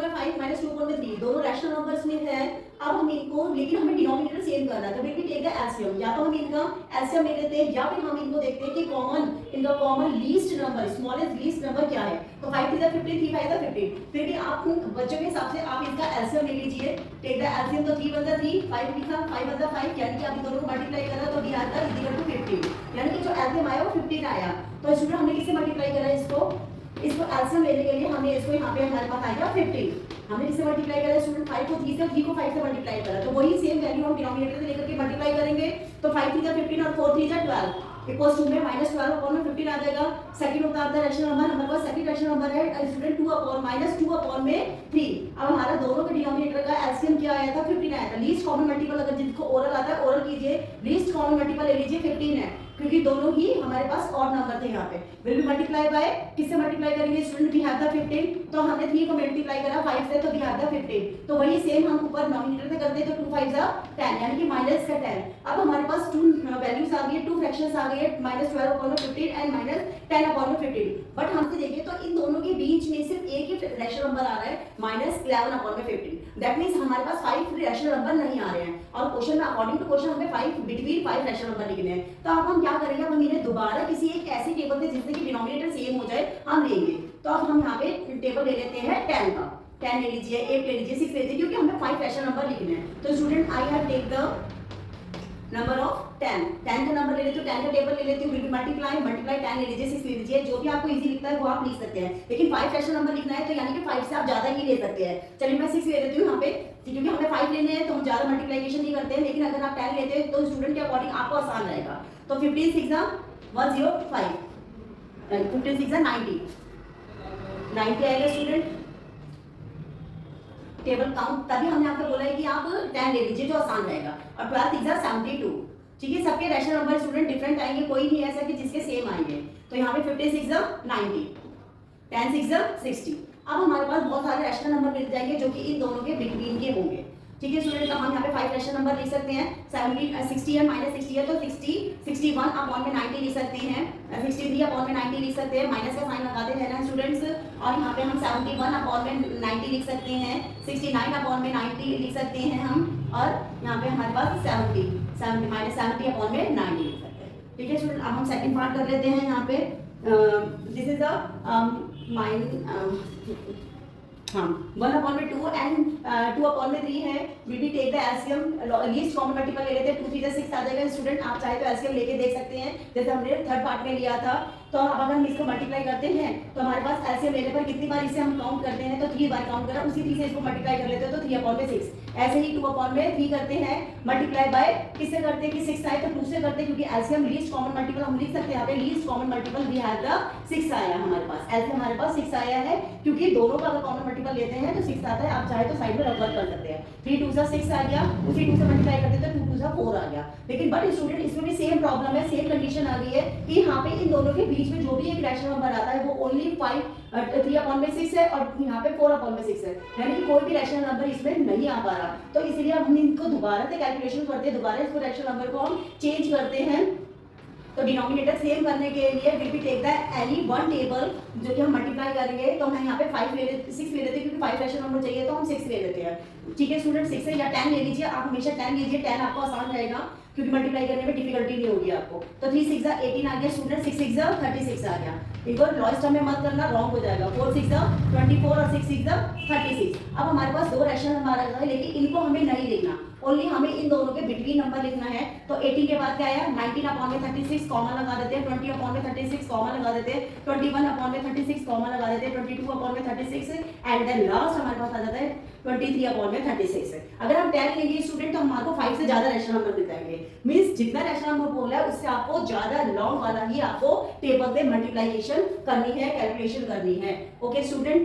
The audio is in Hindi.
गया 5 माइनस 2 अपॉन में 3, दोनों रैशनल नंबर्स में है। अब हम इनको, लेकिन हमें डिनोमिनेटर सेम करना है, तो वी टेक द एलसीएम, या तो हम इनका एलसीएम ले लेते हैं या फिर हम इनको देखते हैं कि इनका common least number, smallest least number क्या है। तो 5 3 15, 3 5 15, फिर भी आप बच्चों के हिसाब से आप इसका एलसीएम ले लीजिए, टेक द एलसीएम। तो 3 1 3, 5 लिखा, 5 1 5, यानी कि आप इन दोनों को मल्टीप्लाई करा तो वी आता है इक्वल टू 15, यानी कि जो एलसीएम आया वो 15 आया। तो स्टूडेंट हमने किससे मल्टीप्लाई करा इसको एलसीएम लेने के लिए हमें इसको यहाँ पे हमारे पास आएगा 15। हमने किससे मल्टीप्लाई करा स्टूडेंट 5 को 3 से, 3 को 5 से मल्टीप्लाई करा, तो वही सेम वैल्यू हम डिनोमिनेटर से लेकर के मल्टीप्लाई करेंगे। तो 5 3 15 और 4 3 12 इक्वल्स टू में -12 अपॉन में 15 आ जाएगा। सेकंड होता है रैशनल नंबर, हमारे पास सेकंड रैशनल नंबर है स्टूडेंट 2 अपॉन -2 अपॉन में 3। अब हमारा दोनों के डिनोमिनेटर का एलसीएम क्या आया था 15 आया था। लीस्ट कॉमन मल्टीपल अगर जिसको ओरल आता है ओरल कीजिए, लीस्ट कॉमन मल्टीपल ले लीजिए 15 है, क्योंकि दोनों ही हमारे पास ऑड नंबर थे। यहाँ पे विल बी मल्टीप्लाई बाय, किससे मल्टीप्लाई करेंगे स्टूडेंट, वी हैव द 15, तो हमने 3 को मल्टीप्लाई करा 5 से, तो वी हैव द 15। तो वही सेम हम ऊपर डिनोमिनेटर पे करते हैं, तो 2 5 10, यानी कि माइनस का 10। अब हमारे पास 2 वैल्यूज आ गई है, 2 फ्रैक्शंस आ गए हैं, -12 अपॉन में 15 एंड -10 अपॉन में 15। बट हमसे देखिए तो इन दोनों के बीच में सिर्फ एक ही रैशनल नंबर आ रहा है -11 अपॉन में 15। दैट मींस हमारे पास 5 रैशनल नंबर नहीं आ रहे हैं, और क्वेश्चन में अकॉर्डिंग टू क्वेश्चन हमें 5 बिटवीन 5 रैशनल नंबर लिखने हैं। तो अब हम क्या करेंगे, हम इन्हें दोबारा किसी एक ऐसी टेबल से जिससे कि डिनोमिनेटर सेम हो जाए हम लेंगे। तो अब हम यहाँ पे टेबल ले लेते हैं 10 का, 10 ले लीजिए, 8 ले लीजिए, 6 ले लीजिए, क्योंकि हमें 5 रैशनल नंबर लिखने हैं। तो student I have take the number of 10 का नंबर ले लेती हूँ, 10 का टेबल ले लेती हूँ, विल मल्टीप्लाई 10 ले लीजिए, 6 ले लीजिए, जो भी आपको इजी लिखता है वो आप लिख सकते हैं। लेकिन 5 रैशनल नंबर लिखना है तो यानी कि 5 से आप ज्यादा ही ले सकते हैं। चलिए मैं 6 ले लेती हूँ यहाँ पे, क्योंकि हमें 5 लेने हैं तो हम ज्यादा मल्टीप्लिकेशन नहीं करते हैं। लेकिन अगर आप 10 लेते हैं तो स्टूडेंट के अकॉर्डिंग आपको आसान रहेगा। तो 15 6 105, 15 6 90 आएगा स्टूडेंट। टेबल काउंट तभी हमने आपको बोला है कि आप 10 ले लीजिए जो आसान रहेगा, और 12 6 72। ठीक है, सबके रैशनल नंबर स्टूडेंट डिफरेंट आएंगे, कोई नहीं ऐसा कि जिसके सेम आएंगे। तो यहाँ पे 15 6 90, 10 6 60। अब हमारे पास बहुत सारे रैशनल नंबर मिल जाएंगे जो कि इन दोनों के बिटवीन के होंगे। ठीक है स्टूडेंट, तो हम यहाँ पे 5 रैशनल नंबर लिख सकते हैं। 60 है -60 है तो 60 61 अपॉन में 90 लिख सकते हैं, 63 अपॉन में 90 लिख सकते हैं, माइनस का साइन लगाते हैं ना स्टूडेंट्स। और यहाँ पे हम 71 अपॉन में 90 लिख सकते हैं, 69 अपॉन में 90 लिख सकते हैं हम, और यहाँ पे हमारे पास 70 -70 अपॉन में 90 लिख सकते हैं। ठीक है स्टूडेंट, अब हम सेकंड पार्ट कर लेते हैं। यहाँ पे दिस इज हाँ 1 अपॉन में 2 एंड 2 अपॉन में 3 है। Will be take the LCM, least common multiple ले लेते हैं, 2 3 6 आ जाएगा स्टूडेंट। आप चाहे तो एलसीएम लेके देख सकते हैं, जैसे हमने थर्ड पार्ट में लिया था। तो अब अगर हम इसको मल्टीप्लाई करते हैं तो हमारे पास एलसीएम लेने पर कितनी बार इसे हम काउंट करते हैं, तो 3 बार काउंट करा, उसी 3 से इसको मल्टीप्लाई कर लेते हैं, तो 3 अपॉन में 6। ऐसे ही 2 अपॉन में 3 करते हैं, मल्टीप्लाई बाय किससे करते हैं कि 6 आए तो 2 से करते हैं, क्योंकि एलसीएम लीस्ट कॉमन मल्टीपल हम लिख सकते हैं। यहाँ पे least common multiple we have the 6 आया हमारे पास, एलसीएम हमारे पास 6 आया है, क्योंकि दोनों का अगर कॉमन मल्टीपल लेते हैं तो 6 आता है। आप चाहे तो साइड में रबर कर सकते हैं, 3 2 6 आ गया, उसी 2 से मल्टीप्लाई करते हैं तो 2 2 4 आ गया। लेकिन बट स्टूडेंट इसमें भी सेम प्रॉब्लम है, सेम कंडीशन आ गई है कि यहाँ पे इन दोनों के बीच में जो भी एक रैशनल नंबर आता है वो ओनली 3 अपॉन में 6 है, और यहाँ पे 4 अपॉन में 6 है, यानी कि कोई भी रैशनल नंबर इसमें नहीं आ पा रहा। तो इसलिए हम इनको दोबारा से कैलकुलेशन करते हैं, दोबारा इसको रैशनल नंबर को हम चेंज करते हैं। तो डिनोमिनेटर सेम करने के लिए will be take the any one table जो कि हम मल्टीप्लाई करेंगे। तो हम यहाँ पे 6 ले लेते हैं, क्योंकि 5 रैशनल नंबर चाहिए तो हम 6 ले लेते हैं। ठीक है स्टूडेंट, 6 है या 10 ले लीजिए, आप हमेशा 10 लीजिए, 10 आपको आसान रहेगा क्योंकि मल्टीप्लाई करने में डिफिकल्टी नहीं होगी आपको। तो 3 6 18 आ गया स्टूडेंट, 6 6 36 आ गया। इनको लॉस्ट टर्म में मत करना, रॉन्ग हो जाएगा। 4 6 24 और 6 6 36। अब हमारे पास 2 रैशनल नंबर आ गए, लेकिन इनको हमें नहीं लिखना, ओनली हमें इन दोनों के बिटवीन नंबर लिखना है। तो 18 के बाद क्या आया, 19 अपॉन में 36 कॉमन लगा देते हैं, 20 अपॉन में 36 कॉमन लगा देते हैं, 21 अपॉन में 36 कॉमन लगा देते हैं, 22 अपॉन में 36 एंड देन लास्ट हमारे पास आ जाता है 23 अपॉन में 36। अगर हम 10 लेंगे स्टूडेंट तो हमारे को 5 से ज्यादा रैशनल नंबर मिल जाएंगे। मींस जितना रैशनल नंबर बोला है उससे आपको ज्यादा लॉन्ग वाला ही आपको टेबल पे मल्टीप्लिकेशन करनी है, कैलकुलेशन करनी है। Okay student.